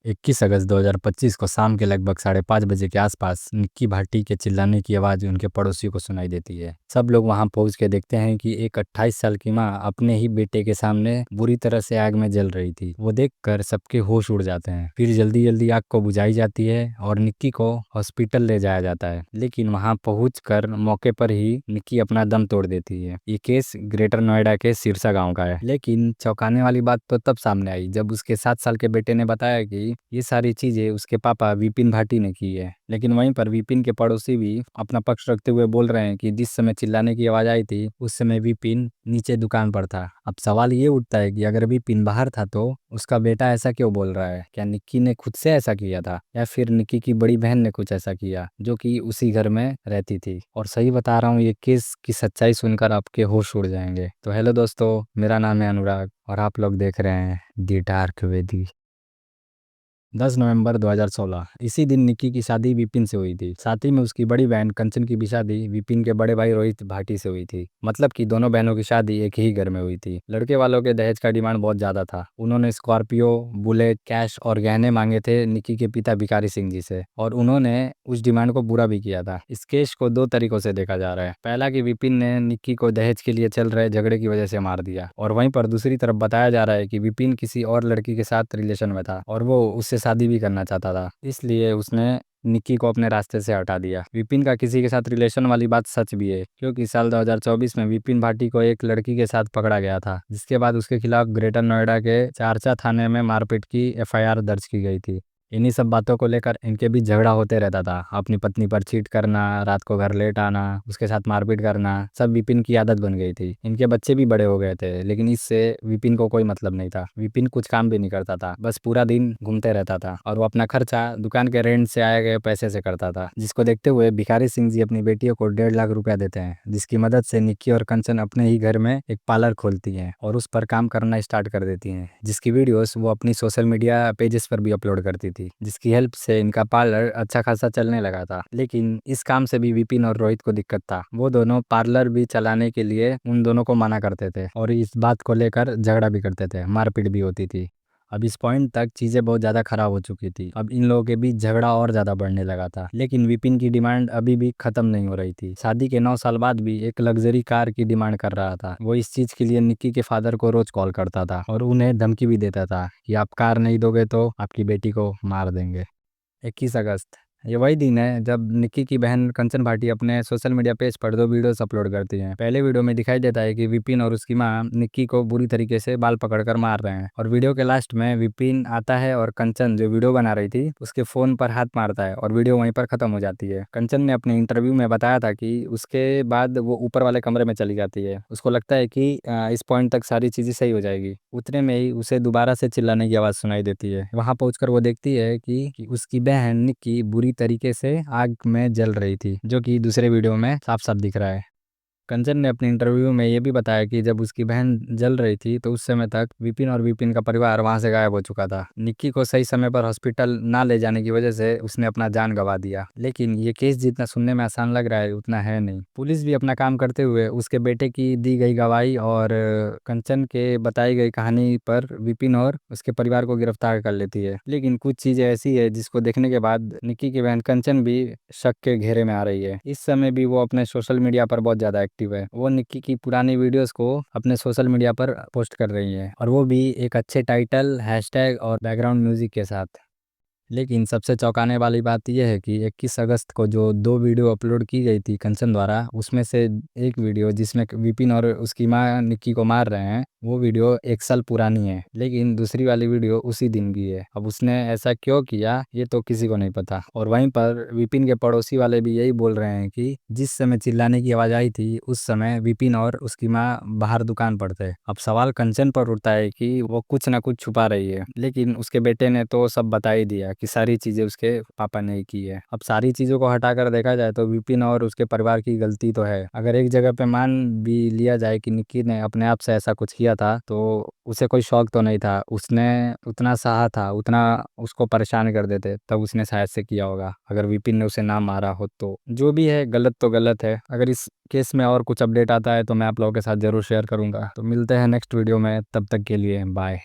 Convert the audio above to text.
21 अगस्त 2025 को शाम के लगभग 5:30 बजे के आसपास निक्की भाटी के चिल्लाने की आवाज़ उनके पड़ोसी को सुनाई देती है। सब लोग वहां पहुंच के देखते हैं कि एक 28 साल की मां अपने ही बेटे के सामने बुरी तरह से आग में जल रही थी। वो देखकर सबके होश उड़ जाते हैं। फिर जल्दी जल्दी आग को बुझाई जाती है और निक्की को हॉस्पिटल ले जाया जाता है, लेकिन वहां पहुंचकर मौके पर ही निक्की अपना दम तोड़ देती है। ये केस ग्रेटर नोएडा के सिरसा गाँव का है, लेकिन चौंकाने वाली बात तो तब सामने आई जब उसके 7 साल के बेटे ने बताया कि ये सारी चीजें उसके पापा विपिन भाटी ने की है। लेकिन वहीं पर विपिन के पड़ोसी भी अपना पक्ष रखते हुए बोल रहे हैं कि जिस समय चिल्लाने की आवाज आई थी उस समय विपिन नीचे दुकान पर था। अब सवाल ये उठता है कि अगर विपिन बाहर था तो उसका बेटा ऐसा क्यों बोल रहा है? क्या निक्की ने खुद से ऐसा किया था या फिर निक्की की बड़ी बहन ने कुछ ऐसा किया जो कि उसी घर में रहती थी? और सही बता रहा हूँ, ये केस की सच्चाई सुनकर आपके होश उड़ जाएंगे। तो हेलो दोस्तों, मेरा नाम है अनुराग और आप लोग देख रहे हैं दी डार्क वेदी। 10 नवंबर 2016 इसी दिन निक्की की शादी विपिन से हुई थी। साथ ही में उसकी बड़ी बहन कंचन की भी शादी विपिन के बड़े भाई रोहित भाटी से हुई थी। मतलब कि दोनों बहनों की शादी एक ही घर में हुई थी। लड़के वालों के दहेज का डिमांड बहुत ज्यादा था। उन्होंने स्कॉर्पियो, बुलेट, कैश और गहने मांगे थे निक्की के पिता भिखारी सिंह जी से, और उन्होंने उस डिमांड को पूरा भी किया था। इस केस को दो तरीकों से देखा जा रहा है। पहला कि विपिन ने निक्की को दहेज के लिए चल रहे झगड़े की वजह से मार दिया, और वहीं पर दूसरी तरफ बताया जा रहा है कि विपिन किसी और लड़की के साथ रिलेशन में था और वो उससे शादी भी करना चाहता था, इसलिए उसने निक्की को अपने रास्ते से हटा दिया। विपिन का किसी के साथ रिलेशन वाली बात सच भी है, क्योंकि साल 2024 में विपिन भाटी को एक लड़की के साथ पकड़ा गया था, जिसके बाद उसके खिलाफ ग्रेटर नोएडा के चारचा थाने में मारपीट की एफआईआर दर्ज की गई थी। इन्हीं सब बातों को लेकर इनके बीच झगड़ा होते रहता था। अपनी पत्नी पर चीट करना, रात को घर लेट आना, उसके साथ मारपीट करना, सब विपिन की आदत बन गई थी। इनके बच्चे भी बड़े हो गए थे, लेकिन इससे विपिन को कोई मतलब नहीं था। विपिन कुछ काम भी नहीं करता था, बस पूरा दिन घूमते रहता था और वो अपना खर्चा दुकान के रेंट से आए गए पैसे से करता था, जिसको देखते हुए भिखारी सिंह जी अपनी बेटियों को 1.5 लाख रुपया देते हैं, जिसकी मदद से निक्की और कंचन अपने ही घर में एक पार्लर खोलती हैं और उस पर काम करना स्टार्ट कर देती हैं, जिसकी वीडियोस वो अपनी सोशल मीडिया पेजेस पर भी अपलोड करती थी, जिसकी हेल्प से इनका पार्लर अच्छा खासा चलने लगा था। लेकिन इस काम से भी विपिन और रोहित को दिक्कत था। वो दोनों पार्लर भी चलाने के लिए उन दोनों को मना करते थे और इस बात को लेकर झगड़ा भी करते थे, मारपीट भी होती थी। अब इस पॉइंट तक चीजें बहुत ज्यादा खराब हो चुकी थी। अब इन लोगों के बीच झगड़ा और ज्यादा बढ़ने लगा था, लेकिन विपिन की डिमांड अभी भी खत्म नहीं हो रही थी। शादी के 9 साल बाद भी एक लग्जरी कार की डिमांड कर रहा था। वो इस चीज के लिए निक्की के फादर को रोज कॉल करता था और उन्हें धमकी भी देता था कि आप कार नहीं दोगे तो आपकी बेटी को मार देंगे। 21 अगस्त ये वही दिन है जब निक्की की बहन कंचन भाटी अपने सोशल मीडिया पेज पर 2 वीडियोस अपलोड करती हैं। पहले वीडियो में दिखाई देता है कि विपिन और उसकी मां निक्की को बुरी तरीके से बाल पकड़कर मार रहे हैं, और वीडियो के लास्ट में विपिन आता है और कंचन जो वीडियो बना रही थी उसके फोन पर हाथ मारता है और वीडियो वहीं पर खत्म हो जाती है। कंचन ने अपने इंटरव्यू में बताया था कि उसके बाद वो ऊपर वाले कमरे में चली जाती है। उसको लगता है कि इस पॉइंट तक सारी चीजें सही हो जाएगी। उतने में ही उसे दोबारा से चिल्लाने की आवाज सुनाई देती है। वहां पहुंचकर वो देखती है कि उसकी बहन निक्की बुरी तरीके से आग में जल रही थी, जो कि दूसरे वीडियो में साफ साफ दिख रहा है। कंचन ने अपने इंटरव्यू में ये भी बताया कि जब उसकी बहन जल रही थी तो उस समय तक विपिन और विपिन का परिवार वहां से गायब हो चुका था। निक्की को सही समय पर हॉस्पिटल ना ले जाने की वजह से उसने अपना जान गंवा दिया। लेकिन ये केस जितना सुनने में आसान लग रहा है उतना है नहीं। पुलिस भी अपना काम करते हुए उसके बेटे की दी गई गवाही और कंचन के बताई गई कहानी पर विपिन और उसके परिवार को गिरफ्तार कर लेती है। लेकिन कुछ चीजें ऐसी है जिसको देखने के बाद निक्की की बहन कंचन भी शक के घेरे में आ रही है। इस समय भी वो अपने सोशल मीडिया पर बहुत ज्यादा एक्टिव है। वो निक्की की पुरानी वीडियोस को अपने सोशल मीडिया पर पोस्ट कर रही है, और वो भी एक अच्छे टाइटल, हैशटैग और बैकग्राउंड म्यूजिक के साथ। लेकिन सबसे चौंकाने वाली बात यह है कि 21 अगस्त को जो 2 वीडियो अपलोड की गई थी कंचन द्वारा, उसमें से एक वीडियो जिसमें विपिन और उसकी मां निक्की को मार रहे हैं, वो वीडियो 1 साल पुरानी है। लेकिन दूसरी वाली वीडियो उसी दिन की है। अब उसने ऐसा क्यों किया ये तो किसी को नहीं पता। और वहीं पर विपिन के पड़ोसी वाले भी यही बोल रहे हैं कि जिस समय चिल्लाने की आवाज आई थी उस समय विपिन और उसकी माँ बाहर दुकान पर थे। अब सवाल कंचन पर उठता है कि वो कुछ ना कुछ छुपा रही है, लेकिन उसके बेटे ने तो सब बता ही दिया कि सारी चीजें उसके पापा ने ही की है। अब सारी चीजों को हटाकर देखा जाए तो विपिन और उसके परिवार की गलती तो है। अगर एक जगह पे मान भी लिया जाए कि निक्की ने अपने आप से ऐसा कुछ किया था तो उसे कोई शौक तो नहीं था। उसने उतना सहा था, उतना उसको परेशान कर देते तब उसने शायद से किया होगा, अगर विपिन ने उसे ना मारा हो तो। जो भी है, गलत तो गलत है। अगर इस केस में और कुछ अपडेट आता है तो मैं आप लोगों के साथ जरूर शेयर करूंगा। तो मिलते हैं नेक्स्ट वीडियो में, तब तक के लिए बाय।